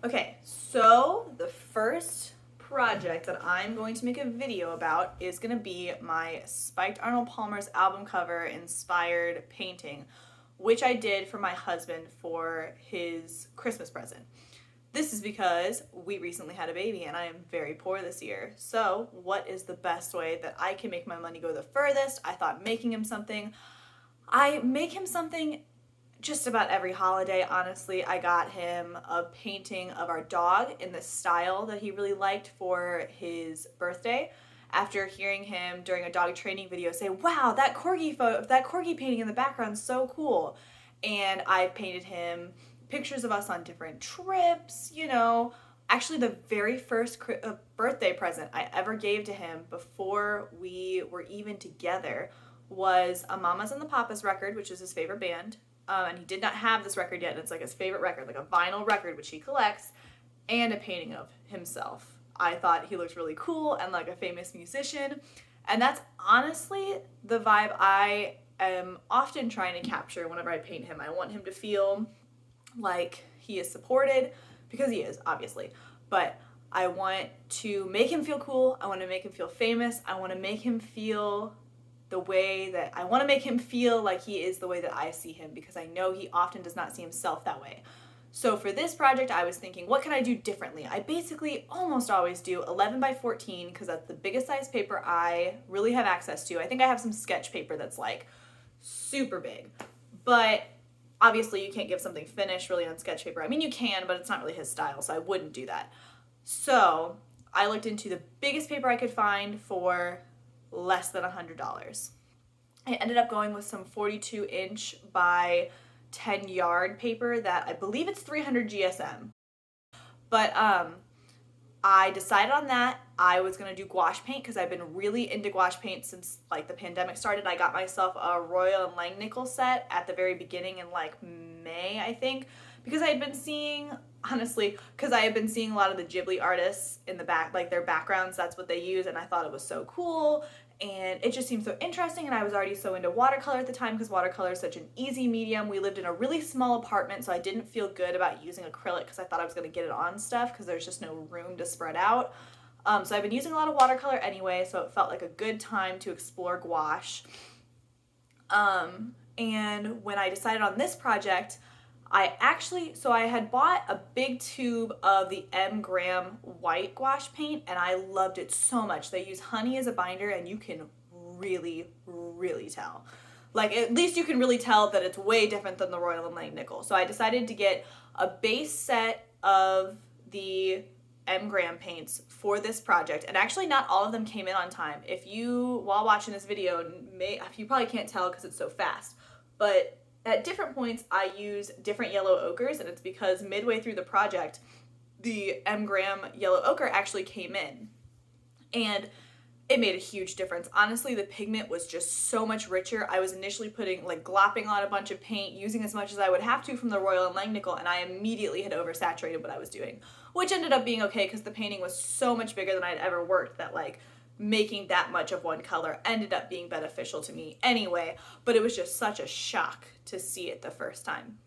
Okay, so the first project that I'm going to make a video about is going to be my Spiked Arnold Palmer's album cover inspired painting, which I did for my husband for his Christmas present. This is because we recently had a baby and I am very poor this year. So, what is the best way that I can make my money go the furthest? I thought making him something. I make him something just about every holiday, honestly. I got him a painting of our dog in the style that he really liked for his birthday. After hearing him during a dog training video say, "Wow, that corgi painting in the background is so cool." And I painted him pictures of us on different trips, Actually, the very first birthday present I ever gave to him before we were even together was a Mamas and the Papas record, which is his favorite band. And he did not have this record yet. It's like his favorite record, like a vinyl record, which he collects, and a painting of himself. I thought he looked really cool and like a famous musician. And that's honestly the vibe I am often trying to capture whenever I paint him. I want him to feel like he is supported, because he is, obviously. But I want to make him feel cool. I want to make him feel famous. I want to make him feel like he is the way that I see him, because I know he often does not see himself that way. So for this project, I was thinking, what can I do differently? I basically almost always do 11 by 14 because that's the biggest size paper I really have access to. I think I have some sketch paper that's like super big, but obviously you can't give something finished really on sketch paper. I mean, you can, but it's not really his style, so I wouldn't do that. So I looked into the biggest paper I could find for less than $100. I ended up going with some 42-inch by 10-yard paper that I believe it's 300 GSM. But I decided on that. I was going to do gouache paint because I've been really into gouache paint since like the pandemic started. I got myself a Royal and Langnickel set at the very beginning in like May, I think, because I had been seeing, honestly, because I had been seeing a lot of the Ghibli artists in the back, like their backgrounds, that's what they use, and I thought it was so cool. And it just seemed so interesting, and I was already so into watercolor at the time because watercolor is such an easy medium. We lived in a really small apartment, so I didn't feel good about using acrylic because I thought I was going to get it on stuff because there's just no room to spread out. So I've been using a lot of watercolor anyway, so it felt like a good time to explore gouache. And when I decided on this project, I had bought a big tube of the M Graham white gouache paint, and I loved it so much. They use honey as a binder, and you can really, really tell. Like, at least you can really tell that it's way different than the Royal and Langnickel. So I decided to get a base set of the M Graham paints for this project, and actually not all of them came in on time. If you, while watching this video, you probably can't tell because it's so fast, but at different points, I use different yellow ochres, and it's because midway through the project, the M Graham yellow ochre actually came in, and it made a huge difference. Honestly, the pigment was just so much richer. I was initially glopping on a bunch of paint, using as much as I would have to from the Royal and Langnickel, and I immediately had oversaturated what I was doing, which ended up being okay because the painting was so much bigger than I'd ever worked that making that much of one color ended up being beneficial to me anyway, but it was just such a shock to see it the first time.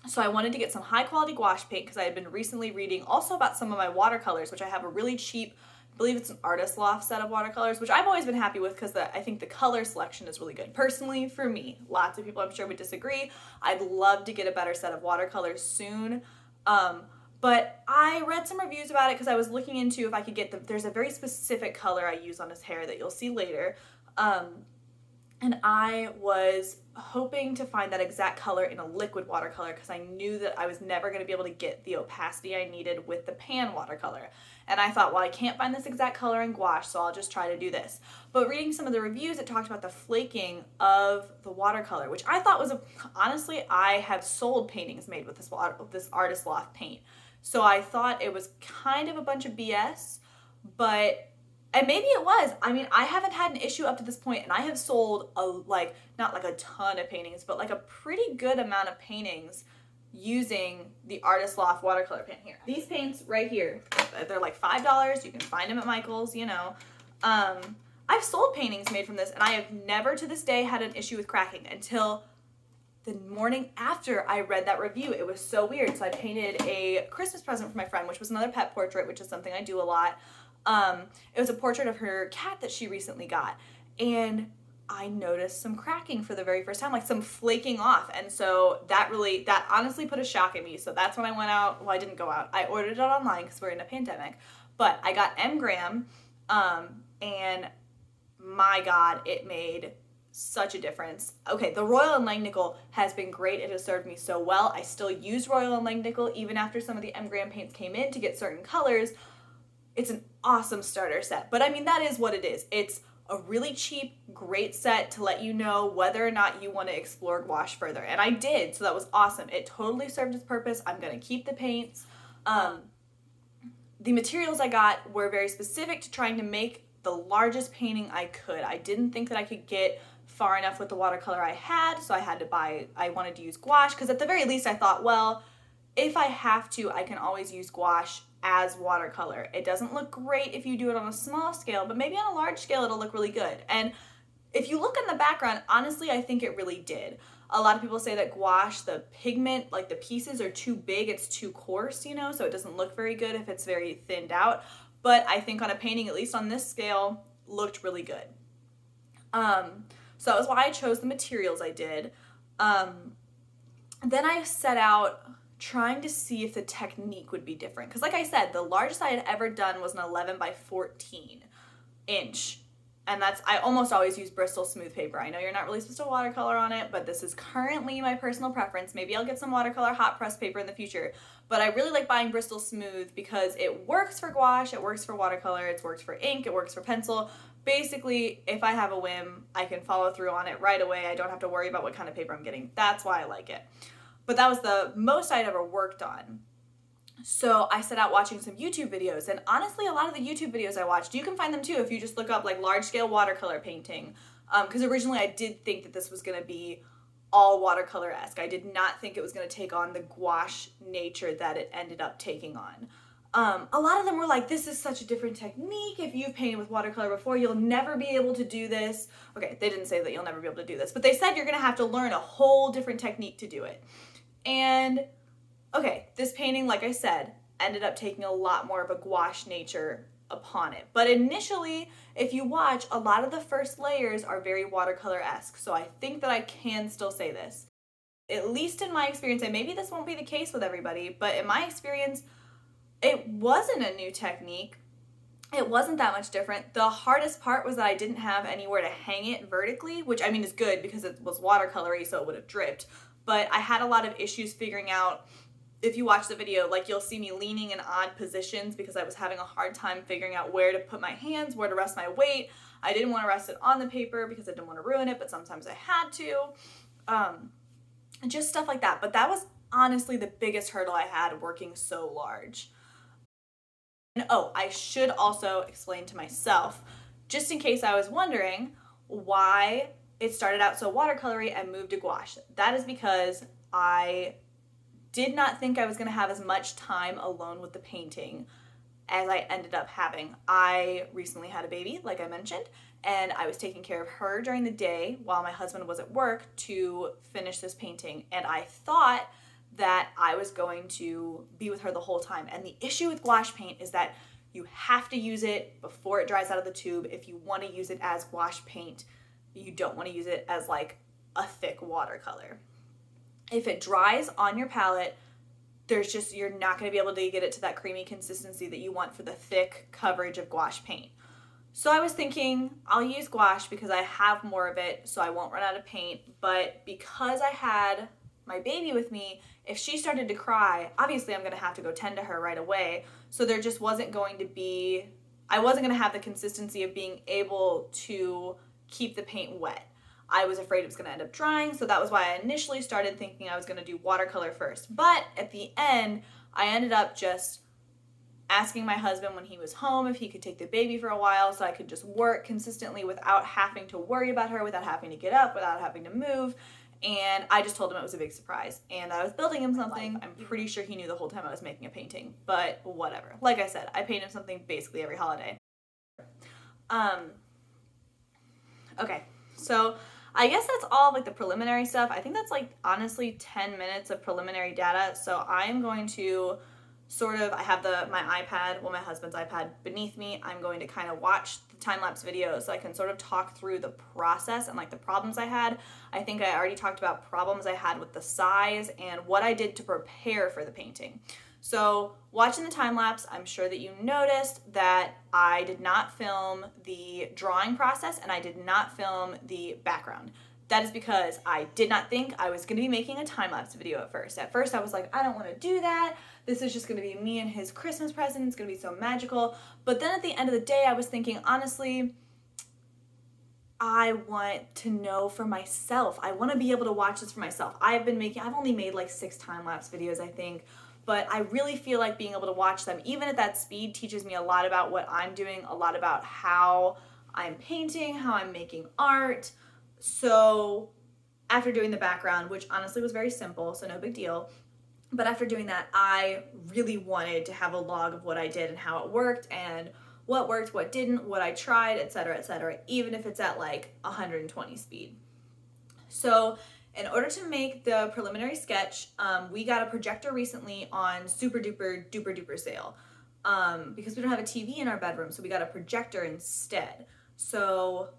So I wanted to get some high quality gouache paint because I had been recently reading also about some of my watercolors, which I have a really cheap, I believe it's an Artist Loft set of watercolors, which I've always been happy with because I think the color selection is really good. Personally, for me, lots of people I'm sure would disagree. I'd love to get a better set of watercolors soon. But I read some reviews about it because I was looking into if I could get there's a very specific color I use on his hair that you'll see later. And I was hoping to find that exact color in a liquid watercolor because I knew that I was never going to be able to get the opacity I needed with the pan watercolor. And I thought, well, I can't find this exact color in gouache, so I'll just try to do this. But reading some of the reviews, it talked about the flaking of the watercolor, which I thought was, honestly, I have sold paintings made with this Artist Loft paint. So I thought it was kind of a bunch of BS, and maybe it was. I mean, I haven't had an issue up to this point, and I have sold not like a ton of paintings, but like a pretty good amount of paintings using the Artist Loft watercolor paint here. These paints right here, they're like $5. You can find them at Michael's, I've sold paintings made from this, and I have never to this day had an issue with cracking until the morning after I read that review. It was so weird. So I painted a Christmas present for my friend, which was another pet portrait, which is something I do a lot. It was a portrait of her cat that she recently got. And I noticed some cracking for the very first time, like some flaking off. And so that honestly put a shock in me. So that's when I went out. Well, I didn't go out. I ordered it online because we're in a pandemic. But I got M gram, and my God, it made such a difference. Okay, the Royal and Langnickel has been great. It has served me so well. I still use Royal and Langnickel even after some of the M gram paints came in to get certain colors. It's an awesome starter set. But I mean, that is what it is. It's a really cheap, great set to let you know whether or not you want to explore gouache further. And I did, so that was awesome. It totally served its purpose. I'm going to keep the paints. The materials I got were very specific to trying to make the largest painting I could. I didn't think that I could get far enough with the watercolor I had, so I wanted to use gouache, because at the very least I thought, well, if I have to, I can always use gouache as watercolor. It doesn't look great if you do it on a small scale, but maybe on a large scale it'll look really good. And if you look in the background, honestly, I think it really did. A lot of people say that gouache, the pigment, like the pieces are too big, it's too coarse, you know, so it doesn't look very good if it's very thinned out. But I think on a painting, at least on this scale, looked really good. So that was why I chose the materials I did. Then I set out trying to see if the technique would be different. Because like I said, the largest I had ever done was an 11 by 14 inch. And I almost always use Bristol smooth paper. I know you're not really supposed to watercolor on it, but this is currently my personal preference. Maybe I'll get some watercolor hot press paper in the future. But I really like buying Bristol smooth because it works for gouache, it works for watercolor, it works for ink, it works for pencil. Basically, if I have a whim, I can follow through on it right away. I don't have to worry about what kind of paper I'm getting. That's why I like it. But that was the most I'd ever worked on. So I set out watching some YouTube videos, and honestly, a lot of the YouTube videos I watched, you can find them too if you just look up like large scale watercolor painting. Because originally I did think that this was going to be all watercolor-esque. I did not think it was going to take on the gouache nature that it ended up taking on. A lot of them were like, this is such a different technique. If you've painted with watercolor before, you'll never be able to do this. Okay, they didn't say that you'll never be able to do this, but they said you're going to have to learn a whole different technique to do it. And okay, this painting, like I said, ended up taking a lot more of a gouache nature upon it. But initially, if you watch, a lot of the first layers are very watercolor-esque. So I think that I can still say this. At least in my experience, and maybe this won't be the case with everybody, but in my experience, it wasn't a new technique. It wasn't that much different. The hardest part was that I didn't have anywhere to hang it vertically, which I mean is good because it was watercolory, so it would have dripped. But I had a lot of issues figuring out, if you watch the video, like you'll see me leaning in odd positions because I was having a hard time figuring out where to put my hands, where to rest my weight. I didn't want to rest it on the paper because I didn't want to ruin it, but sometimes I had to. And just stuff like that. But that was honestly the biggest hurdle I had working so large. And oh, I should also explain to myself, just in case I was wondering why it started out so watercolory and moved to gouache. That is because I did not think I was going to have as much time alone with the painting as I ended up having. I recently had a baby, like I mentioned, and I was taking care of her during the day while my husband was at work to finish this painting. And I thought that I was going to be with her the whole time. And the issue with gouache paint is that you have to use it before it dries out of the tube. If you want to use it as gouache paint, you don't want to use it as like a thick watercolor. If it dries on your palette, you're not going to be able to get it to that creamy consistency that you want for the thick coverage of gouache paint. So I was thinking I'll use gouache because I have more of it so I won't run out of paint. But because I had my baby with me, if she started to cry, obviously I'm going to have to go tend to her right away. So there just wasn't going to be, I wasn't going to have the consistency of being able to keep the paint wet. I was afraid it was going to end up drying, so that was why I initially started thinking I was going to do watercolor first. But at the end, I ended up just asking my husband when he was home if he could take the baby for a while so I could just work consistently without having to worry about her, without having to get up, without having to move. And I just told him it was a big surprise. And I was building him something. I'm pretty sure he knew the whole time I was making a painting, but whatever. Like I said, I paint him something basically every holiday. Okay, so I guess that's all like the preliminary stuff. I think that's like honestly 10 minutes of preliminary data. So I'm going to I have my iPad, well, my husband's iPad beneath me. I'm going to kind of watch the time-lapse videos so I can sort of talk through the process and like the problems I had. I think I already talked about problems I had with the size and what I did to prepare for the painting. So watching the time-lapse, I'm sure that you noticed that I did not film the drawing process and I did not film the background. That is because I did not think I was going to be making a time-lapse video at first. At first I was like, I don't want to do that. This is just going to be me and his Christmas present. It's going to be so magical. But then at the end of the day, I was thinking, honestly, I want to know for myself. I want to be able to watch this for myself. I've only made like 6 time-lapse videos, I think. But I really feel like being able to watch them, even at that speed, teaches me a lot about what I'm doing, a lot about how I'm painting, how I'm making art. So after doing the background, which honestly was very simple, so no big deal, but after doing that, I really wanted to have a log of what I did and how it worked and what worked, what didn't, what I tried, etc., even if it's at like 120 speed. So in order to make the preliminary sketch, we got a projector recently on super duper sale because we don't have a TV in our bedroom, so we got a projector instead. So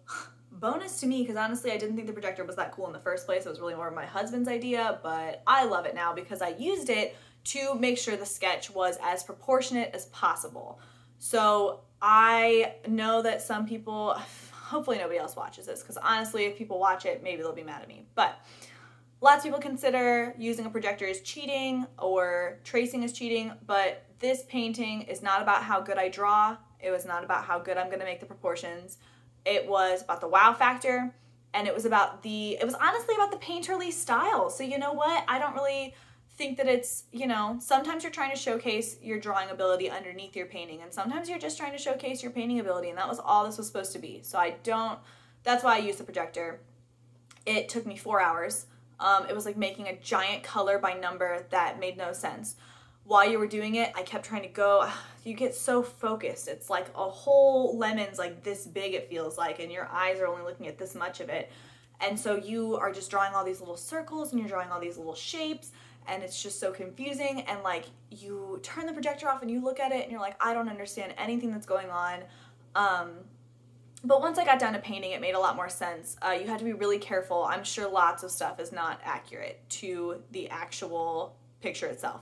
bonus to me, because honestly I didn't think the projector was that cool in the first place. It was really more of my husband's idea, but I love it now because I used it to make sure the sketch was as proportionate as possible. So I know that some people, hopefully nobody else watches this, because honestly if people watch it, maybe they'll be mad at me, but lots of people consider using a projector as cheating or tracing as cheating, but this painting is not about how good I draw. It was not about how good I'm going to make the proportions. It was about the wow factor, and it was honestly about the painterly style. So you know what? I don't really think that it's, sometimes you're trying to showcase your drawing ability underneath your painting, and sometimes you're just trying to showcase your painting ability, and that was all this was supposed to be. So that's why I used the projector. It took me 4 hours. It was like making a giant color by number that made no sense. While you were doing it, I kept trying to go, you get so focused. It's like a whole lemon's like this big, it feels like, and your eyes are only looking at this much of it. And so you are just drawing all these little circles and you're drawing all these little shapes, and it's just so confusing. And like you turn the projector off and you look at it and you're like, I don't understand anything that's going on. But once I got down to painting, it made a lot more sense. You had to be really careful. I'm sure lots of stuff is not accurate to the actual picture itself.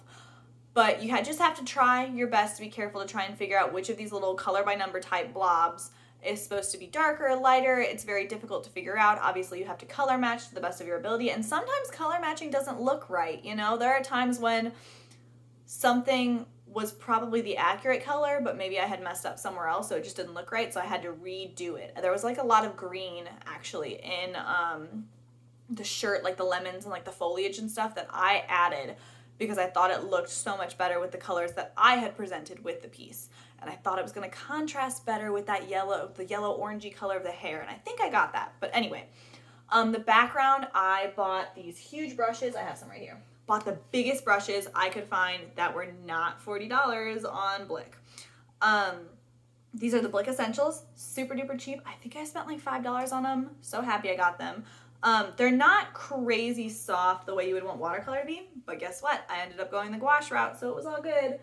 But you just have to try your best to be careful to try and figure out which of these little color by number type blobs is supposed to be darker or lighter. It's very difficult to figure out. Obviously, you have to color match to the best of your ability. And sometimes color matching doesn't look right. There are times when something was probably the accurate color, but maybe I had messed up somewhere else, so it just didn't look right, so I had to redo it. There was like a lot of green actually in the shirt, like the lemons and like the foliage and stuff that I added because I thought it looked so much better with the colors that I had presented with the piece. And I thought it was going to contrast better with the yellow orangey color of the hair, and I think I got that. But anyway, the background, I bought these huge brushes. I have some right here. Bought the biggest brushes I could find that were not $40 on Blick. These are the Blick Essentials, super duper cheap. I think I spent like $5 on them. So happy I got them. They're not crazy soft the way you would want watercolor to be, but guess what? I ended up going the gouache route, so it was all good.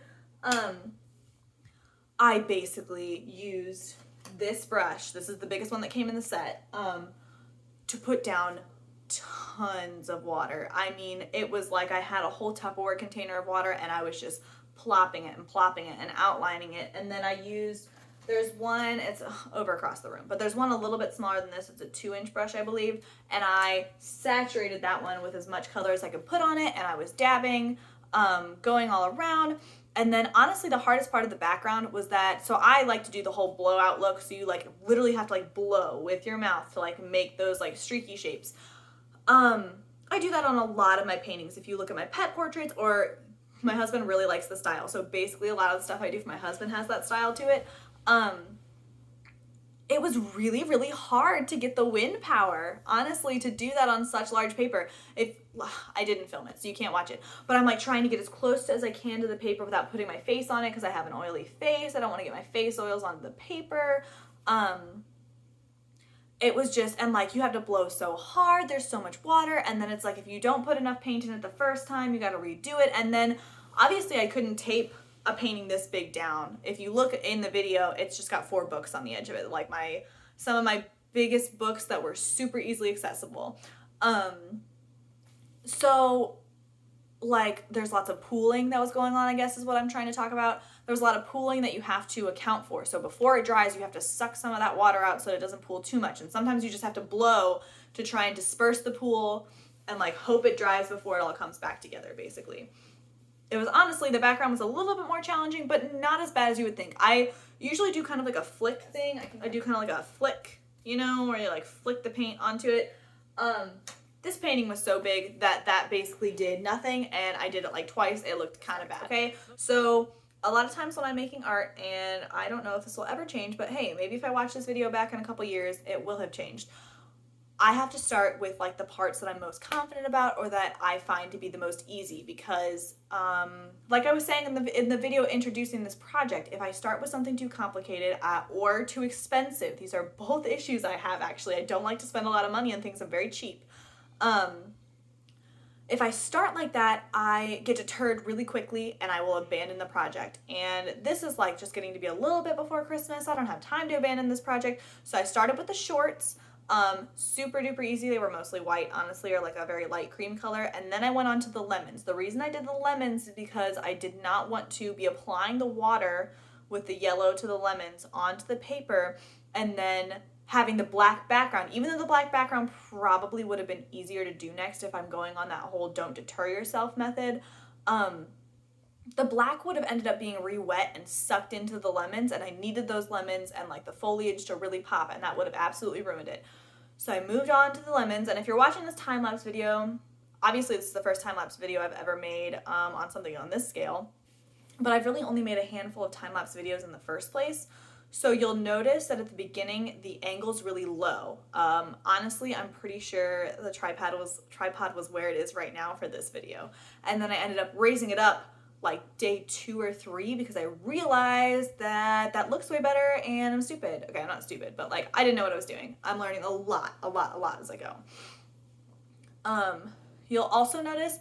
I basically used this brush, this is the biggest one that came in the set, to put down tons of water. I mean, it was like I had a whole Tupperware container of water and I was just plopping it and outlining it. And then there's one, it's over across the room, but there's one a little bit smaller than this. It's a 2-inch brush, I believe. And I saturated that one with as much color as I could put on it. And I was dabbing, going all around. And then honestly, the hardest part of the background was so I like to do the whole blowout look. So you like literally have to like blow with your mouth to like make those like streaky shapes. I do that on a lot of my paintings. If you look at my pet portraits, or my husband really likes the style. So basically a lot of the stuff I do for my husband has that style to it. It was really, really hard to get the wind power, honestly, to do that on such large paper. I didn't film it, so you can't watch it. But I'm like trying to get as close as I can to the paper without putting my face on it because I have an oily face. I don't want to get my face oils onto the paper. it was just, and like you have to blow so hard, there's so much water, and then it's like if you don't put enough paint in it the first time, you got to redo it. And then obviously I couldn't tape a painting this big down. If you look in the video, it's just got 4 books on the edge of it, like some of my biggest books that were super easily accessible. So like there's lots of pooling that was going on, I guess is what I'm trying to talk about. There's a lot of pooling that you have to account for. So before it dries, you have to suck some of that water out so it doesn't pool too much. And sometimes you just have to blow to try and disperse the pool and like hope it dries before it all comes back together, basically. It was honestly, the background was a little bit more challenging, but not as bad as you would think. I usually do kind of like a flick thing. I do kind of like a flick, you know, where you like flick the paint onto it. This painting was so big that basically did nothing, and I did it like twice. It looked kind of bad. Okay, so a lot of times when I'm making art, and I don't know if this will ever change, but hey, maybe if I watch this video back in a couple years, it will have changed. I have to start with like the parts that I'm most confident about or that I find to be the most easy because, like I was saying in the video introducing this project, if I start with something too complicated or too expensive, these are both issues I have actually. I don't like to spend a lot of money on things. I'm very cheap. If I start like that, I get deterred really quickly and I will abandon the project. And this is like just getting to be a little bit before Christmas. I don't have time to abandon this project. So I started with the shorts, super duper easy. They were mostly white, honestly, or like a very light cream color. And then I went on to the lemons. The reason I did the lemons is because I did not want to be applying the water with the yellow to the lemons onto the paper and then having the black background, even though the black background probably would have been easier to do next if I'm going on that whole don't deter yourself method, the black would have ended up being re-wet and sucked into the lemons, and I needed those lemons and like the foliage to really pop, and that would have absolutely ruined it. So I moved on to the lemons, and if you're watching this time-lapse video, obviously this is the first time-lapse video I've ever made on something on this scale, but I've really only made a handful of time-lapse videos in the first place. So you'll notice that at the beginning, the angle's really low. Honestly, I'm pretty sure the tripod was where it is right now for this video. And then I ended up raising it up like day 2 or 3 because I realized that looks way better and I'm stupid. Okay, I'm not stupid, but like I didn't know what I was doing. I'm learning a lot as I go. You'll also notice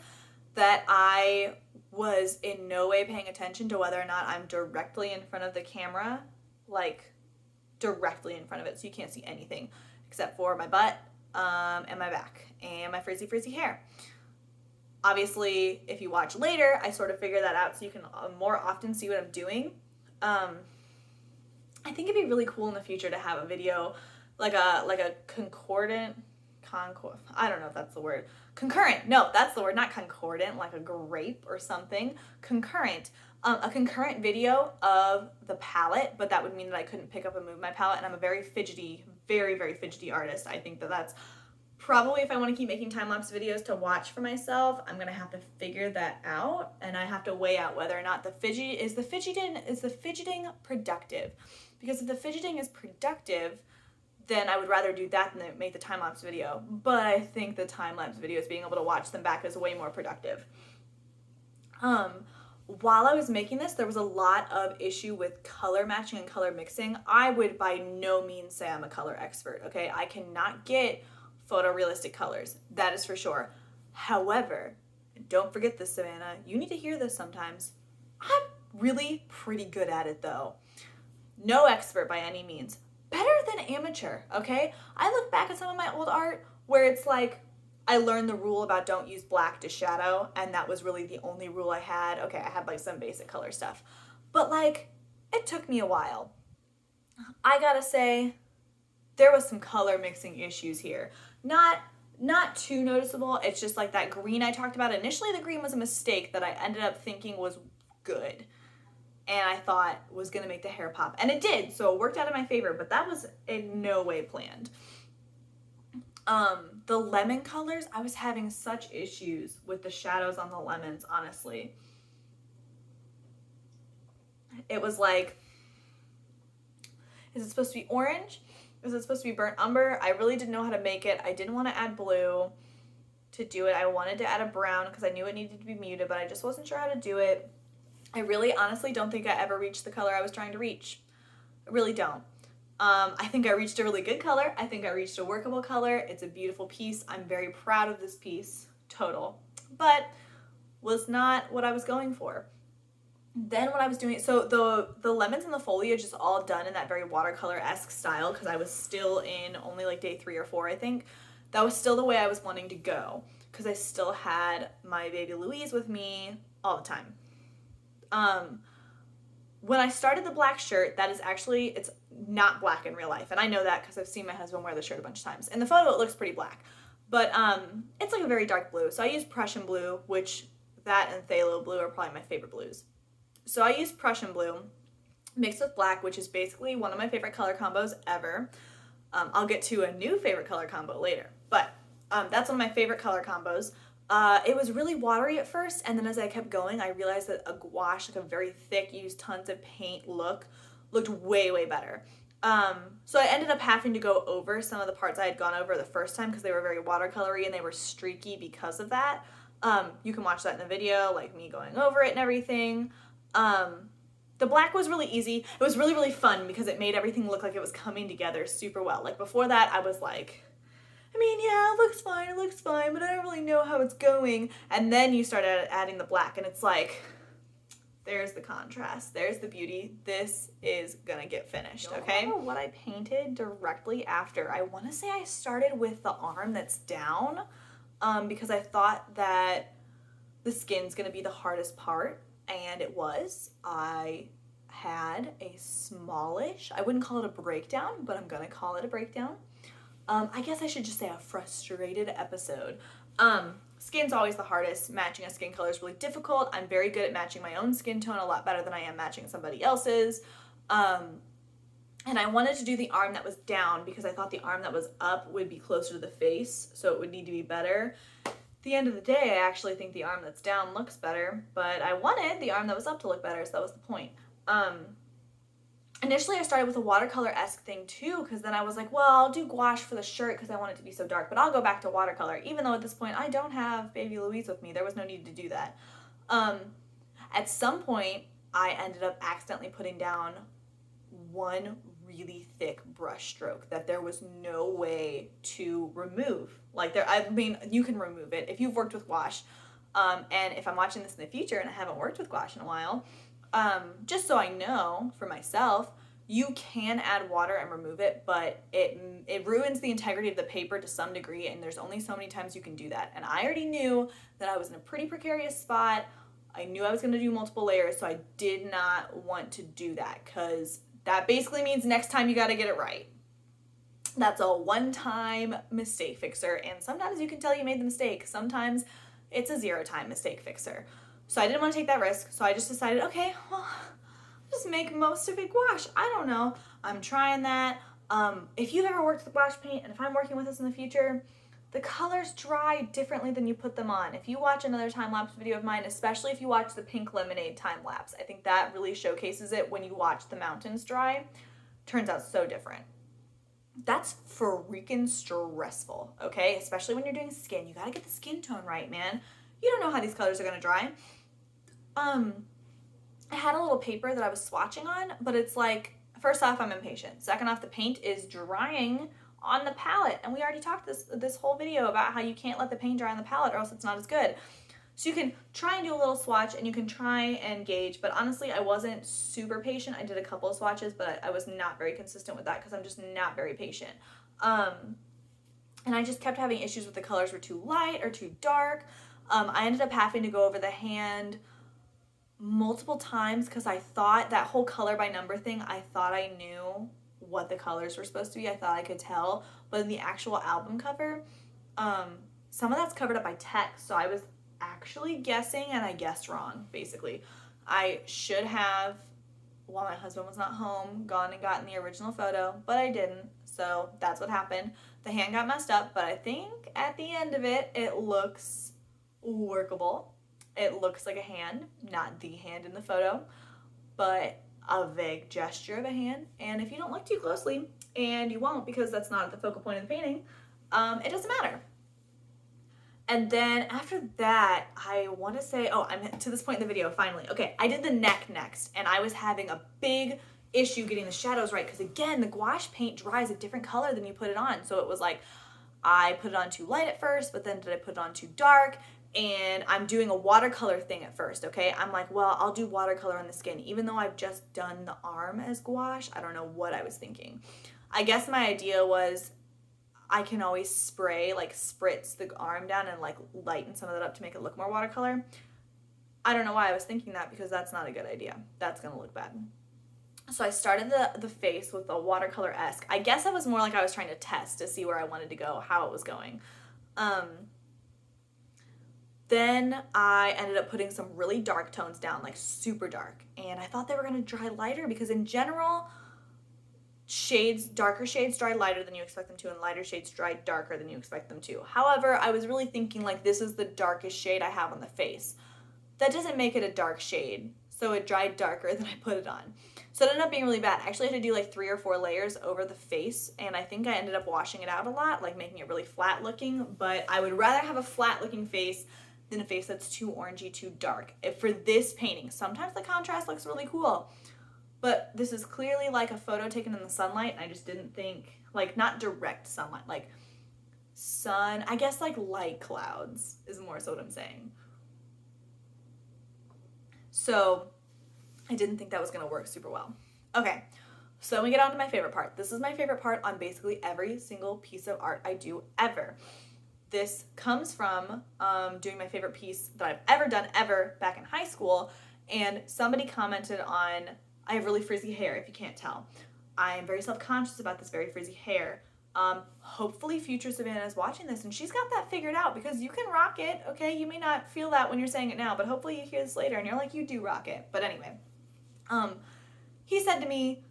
that I was in no way paying attention to whether or not I'm directly in front of the camera, like directly in front of it, so you can't see anything except for my butt and my back and my frizzy hair. Obviously, if you watch later, I sort of figure that out so you can more often see what I'm doing. I think it'd be really cool in the future to have a video like a concordant, I don't know if that's the word. Concurrent, no, that's the word, not concordant, like a grape or something. Concurrent. A concurrent video of the palette, but that would mean that I couldn't pick up and move my palette, and I'm a very fidgety, very fidgety artist. I think that's probably, if I want to keep making time-lapse videos to watch for myself, I'm going to have to figure that out, and I have to weigh out whether or not the fidgeting productive. Because if the fidgeting is productive, then I would rather do that than make the time-lapse video. But I think the time-lapse videos, being able to watch them back, is way more productive. While I was making this, there was a lot of issue with color matching and color mixing. I would by no means say I'm a color expert, okay? I cannot get photorealistic colors, that is for sure. However, don't forget this, Savannah, you need to hear this sometimes. I'm really pretty good at it though. No expert by any means. Better than amateur, okay? I look back at some of my old art where it's like, I learned the rule about don't use black to shadow, and that was really the only rule I had. Okay, I had like some basic color stuff, but like it took me a while. I gotta say, there was some color mixing issues here. Not too noticeable. It's just like that green I talked about. Initially, the green was a mistake that I ended up thinking was good, and I thought was gonna make the hair pop, and it did. So it worked out in my favor, but that was in no way planned. The lemon colors, I was having such issues with the shadows on the lemons, honestly. It was like, is it supposed to be orange? Is it supposed to be burnt umber? I really didn't know how to make it. I didn't want to add blue to do it. I wanted to add a brown because I knew it needed to be muted, but I just wasn't sure how to do it. I really honestly don't think I ever reached the color I was trying to reach. I really don't. I think I reached a really good color. I think I reached a workable color. It's a beautiful piece. I'm very proud of this piece, total, but was not what I was going for. Then what I was doing, so the lemons and the foliage is all done in that very watercolor-esque style because I was still in only like day 3 or 4, I think. That was still the way I was wanting to go because I still had my baby Louise with me all the time. When I started the black shirt, that is actually, it's not black in real life, and I know that because I've seen my husband wear the shirt a bunch of times. In the photo, it looks pretty black, but it's like a very dark blue. So I use Prussian blue, which that and phthalo blue are probably my favorite blues. So I use Prussian blue mixed with black, which is basically one of my favorite color combos ever. I'll get to a new favorite color combo later, but that's one of my favorite color combos. It was really watery at first, and then as I kept going, I realized that a gouache, like a very thick, use tons of paint looked way, way better. So I ended up having to go over some of the parts I had gone over the first time because they were very watercolory and they were streaky because of that. You can watch that in the video, like me going over it and everything. The black was really easy. It was really, really fun because it made everything look like it was coming together super well. Like before that, I was like, I mean, yeah, it looks fine, but I don't really know how it's going. And then you start adding the black and it's like, there's the contrast, there's the beauty. This is gonna get finished, okay? I don't know what I painted directly after. I wanna say I started with the arm that's down because I thought that the skin's gonna be the hardest part. And it was. I had a smallish, I wouldn't call it a breakdown, but I'm gonna call it a breakdown. I guess I should just say a frustrated episode. Skin's always the hardest. Matching a skin color is really difficult. I'm very good at matching my own skin tone a lot better than I am matching somebody else's. And I wanted to do the arm that was down because I thought the arm that was up would be closer to the face, so it would need to be better. At the end of the day, I actually think the arm that's down looks better, but I wanted the arm that was up to look better, so that was the point. Initially, I started with a watercolor-esque thing too, because then I was like, well, I'll do gouache for the shirt because I want it to be so dark, but I'll go back to watercolor, even though at this point I don't have baby Louise with me. There was no need to do that. At some point, I ended up accidentally putting down one really thick brush stroke that there was no way to remove. I mean, you can remove it if you've worked with gouache. And if I'm watching this in the future and I haven't worked with gouache in a while, just so I know for myself, you can add water and remove it, but it ruins the integrity of the paper to some degree, and there's only so many times you can do that. And I already knew that I was in a pretty precarious spot. I knew I was going to do multiple layers, so I did not want to do that because that basically means next time you got to get it right. That's a one-time mistake fixer, and sometimes you can tell you made the mistake. Sometimes it's a zero-time mistake fixer. So I didn't want to take that risk, so I just decided, okay, well, just make most of it gouache. I don't know. I'm trying that. If you've ever worked with gouache paint, and if I'm working with this in the future, the colors dry differently than you put them on. If you watch another time-lapse video of mine, especially if you watch the Pink Lemonade time-lapse, I think that really showcases it when you watch the mountains dry. Turns out so different. That's freaking stressful, okay? Especially when you're doing skin. You gotta get the skin tone right, man. You don't know how these colors are gonna dry. I had a little paper that I was swatching on, but it's like, first off, I'm impatient. Second off, the paint is drying on the palette, and we already talked this whole video about how you can't let the paint dry on the palette or else it's not as good. So you can try and do a little swatch and you can try and gauge, but honestly, I wasn't super patient. I did a couple of swatches, but I was not very consistent with that because I'm just not very patient. And I just kept having issues with the colors were too light or too dark. I ended up having to go over the hand multiple times because I thought that whole color by number thing, I thought I knew what the colors were supposed to be. I thought I could tell, but in the actual album cover, some of that's covered up by text, so I was actually guessing and I guessed wrong, basically. I should have, while my husband was not home, gone and gotten the original photo, but I didn't, so that's what happened. The hand got messed up, but I think at the end of it, it looks workable. It looks like a hand, not the hand in the photo, but a vague gesture of a hand. And if you don't look too closely, and you won't because that's not at the focal point of the painting, it doesn't matter. And then after that, I want to say, oh, I'm to this point in the video, finally. Okay, I did the neck next, and I was having a big issue getting the shadows right, because again, the gouache paint dries a different color than you put it on. So it was like, I put it on too light at first, but then did I put it on too dark? And I'm doing a watercolor thing at first, okay? I'm like, well, I'll do watercolor on the skin, even though I've just done the arm as gouache. I don't know what I was thinking. I guess my idea was I can always spray, like spritz the arm down and like lighten some of that up to make it look more watercolor. I don't know why I was thinking that, because that's not a good idea. That's gonna look bad. So I started the face with a watercolor-esque. I guess I was more like I was trying to test to see where I wanted to go, how it was going. Then I ended up putting some really dark tones down, like super dark. And I thought they were going to dry lighter, because in general, darker shades dry lighter than you expect them to, and lighter shades dry darker than you expect them to. However, I was really thinking like, this is the darkest shade I have on the face. That doesn't make it a dark shade, so it dried darker than I put it on. So it ended up being really bad. I actually had to do like 3 or 4 layers over the face, and I think I ended up washing it out a lot, like making it really flat looking, but I would rather have a flat looking face than a face that's too orangey, too dark. For this painting, sometimes the contrast looks really cool, but this is clearly like a photo taken in the sunlight, and I just didn't think, like not direct sunlight, like sun, I guess like light clouds is more so what I'm saying. So I didn't think that was gonna work super well. Okay, so we get on to my favorite part. This is my favorite part on basically every single piece of art I do ever. This comes from doing my favorite piece that I've ever done ever back in high school, and somebody commented on, I have really frizzy hair, if you can't tell. I am very self-conscious about this very frizzy hair. Hopefully future Savannah is watching this and she's got that figured out, because you can rock it, okay? You may not feel that when you're saying it now, but hopefully you hear this later and you're like, you do rock it. But anyway, he said to me,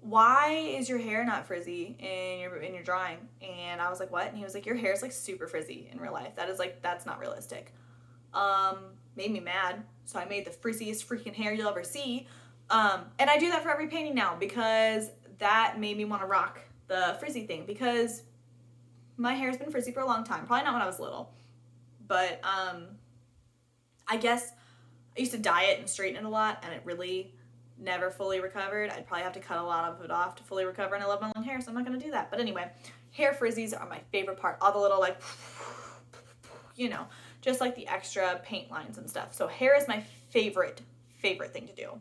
why is your hair not frizzy in your drawing? And I was like, what? And he was like, your hair is like super frizzy in real life. That is like, that's not realistic. Made me mad. So I made the frizziest freaking hair you'll ever see. And I do that for every painting now, because that made me want to rock the frizzy thing, because my hair's been frizzy for a long time. Probably not when I was little, but I guess I used to dye it and straighten it a lot, and it really never fully recovered. I'd probably have to cut a lot of it off to fully recover, and I love my long hair, so I'm not going to do that. But anyway, hair frizzies are my favorite part. All the little like, you know, just like the extra paint lines and stuff. So hair is my favorite thing to do.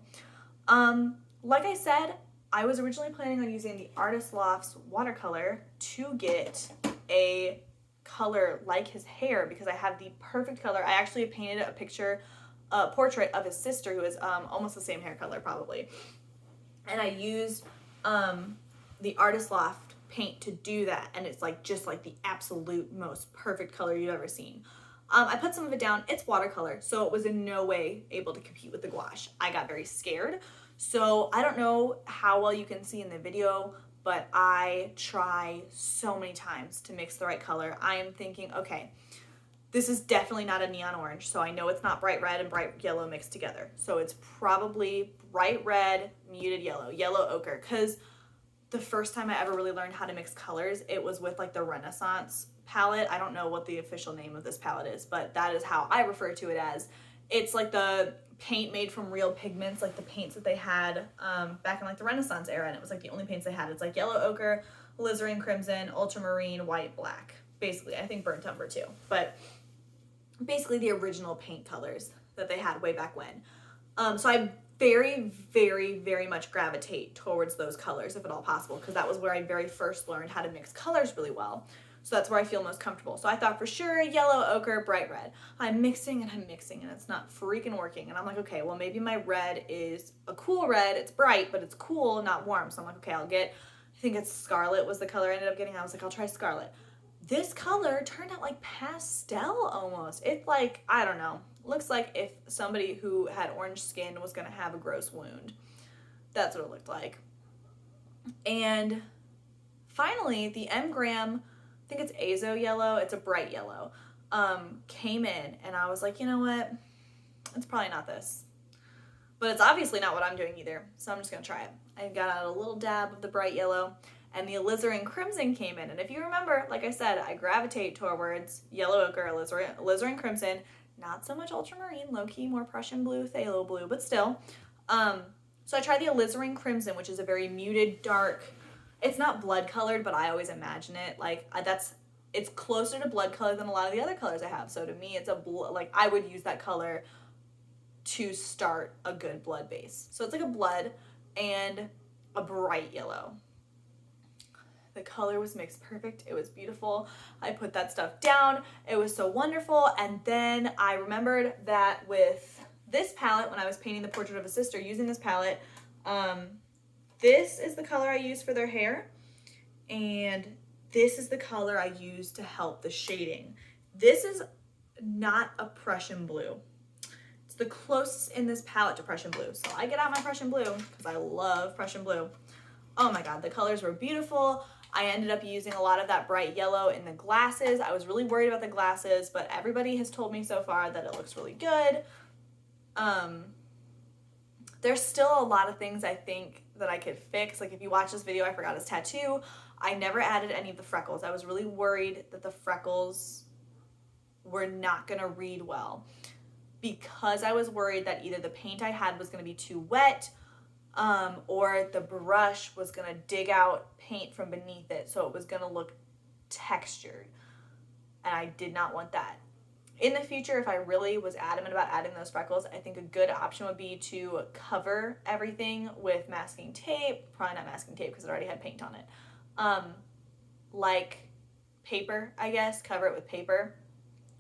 Like I said, I was originally planning on using the Artist Loft's watercolor to get a color like his hair, because I have the perfect color. I actually painted a portrait of his sister, who is almost the same hair color probably, and I used the Artist Loft paint to do that, and it's like just like the absolute most perfect color you've ever seen. I put some of it down. It's watercolor, so it was in no way able to compete with the gouache. I got very scared. So I don't know how well you can see in the video, but I try so many times to mix the right color. I am thinking, okay, this is definitely not a neon orange, so I know it's not bright red and bright yellow mixed together. So it's probably bright red, muted yellow, yellow ochre, because the first time I ever really learned how to mix colors, it was with like the Renaissance palette. I don't know what the official name of this palette is, but that is how I refer to it as. It's like the paint made from real pigments, like the paints that they had back in like the Renaissance era, and it was like the only paints they had. It's like yellow ochre, alizarin crimson, ultramarine, white, black. Basically, I think burnt umber too, but basically the original paint colors that they had way back when. So I very, very, very much gravitate towards those colors if at all possible, because that was where I very first learned how to mix colors really well. So that's where I feel most comfortable. So I thought for sure yellow, ochre, bright red. I'm mixing and it's not freaking working. And I'm like, okay, well maybe my red is a cool red. It's bright, but it's cool, not warm. So I'm like, okay, I think it's scarlet was the color I ended up getting. I was like, I'll try scarlet. This color turned out like pastel almost. It's like, I don't know. Looks like if somebody who had orange skin was gonna have a gross wound. That's what it looked like. And finally, the M-Gram, I think it's Azo yellow, it's a bright yellow, came in, and I was like, you know what, it's probably not this, but it's obviously not what I'm doing either, so I'm just gonna try it. I got out a little dab of the bright yellow, and the alizarin crimson came in, and if you remember, like I said, I gravitate towards yellow ochre, alizarin crimson, not so much ultramarine, low-key, more Prussian blue, phthalo blue, but still. So I tried the alizarin crimson, which is a very muted, dark, it's not blood colored, but I always imagine it like it's closer to blood color than a lot of the other colors I have. So to me, it's like I would use that color to start a good blood base. So it's like a blood and a bright yellow. The color was mixed perfect. It was beautiful. I put that stuff down. It was so wonderful. And then I remembered that with this palette, when I was painting the portrait of a sister using this palette, this is the color I used for their hair. And this is the color I used to help the shading. This is not a Prussian blue. It's the closest in this palette to Prussian blue. So I get out my Prussian blue because I love Prussian blue. Oh my God, the colors were beautiful. I ended up using a lot of that bright yellow in the glasses. I was really worried about the glasses, but everybody has told me so far that it looks really good. There's still a lot of things I think that I could fix. Like if you watch this video, I forgot his tattoo. I never added any of the freckles. I was really worried that the freckles were not gonna read well because I was worried that either the paint I had was gonna be too wet or the brush was gonna dig out paint from beneath it, so it was gonna look textured, and I did not want that. In the future, if I really was adamant about adding those freckles, I think a good option would be to cover everything with masking tape, probably not masking tape because it already had paint on it, like paper, I guess, cover it with paper,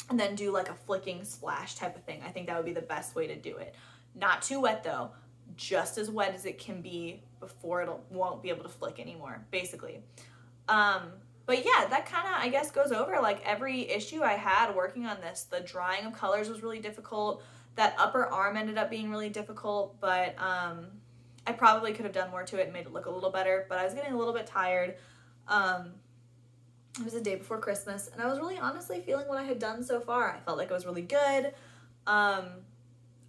and then do like a flicking splash type of thing. I think that would be the best way to do it. Not too wet though, just as wet as it can be before it won't be able to flick anymore, basically. But yeah, that kind of, I guess, goes over like every issue I had working on this. The drying of colors was really difficult. That upper arm ended up being really difficult, but I probably could have done more to it and made it look a little better, but I was getting a little bit tired. It was the day before Christmas, and I was really honestly feeling what I had done so far. I felt like it was really good.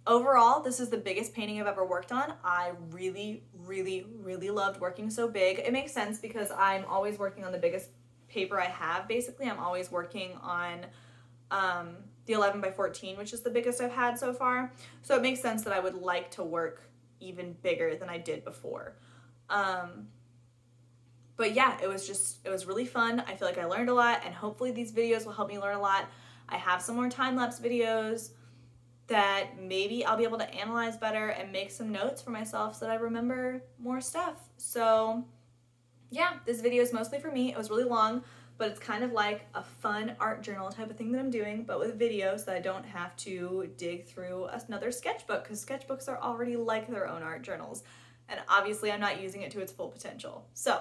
Overall, this is the biggest painting I've ever worked on. I really, really, really loved working so big. It makes sense because I'm always working on the biggest paper I have, basically. I'm always working on the 11 by 14, which is the biggest I've had so far. So it makes sense that I would like to work even bigger than I did before. But yeah, it was really fun. I feel like I learned a lot, and hopefully these videos will help me learn a lot. I have some more time-lapse videos that maybe I'll be able to analyze better and make some notes for myself so that I remember more stuff. So yeah, this video is mostly for me. It was really long, but it's kind of like a fun art journal type of thing that I'm doing, but with videos so that I don't have to dig through another sketchbook, because sketchbooks are already like their own art journals. And obviously I'm not using it to its full potential. So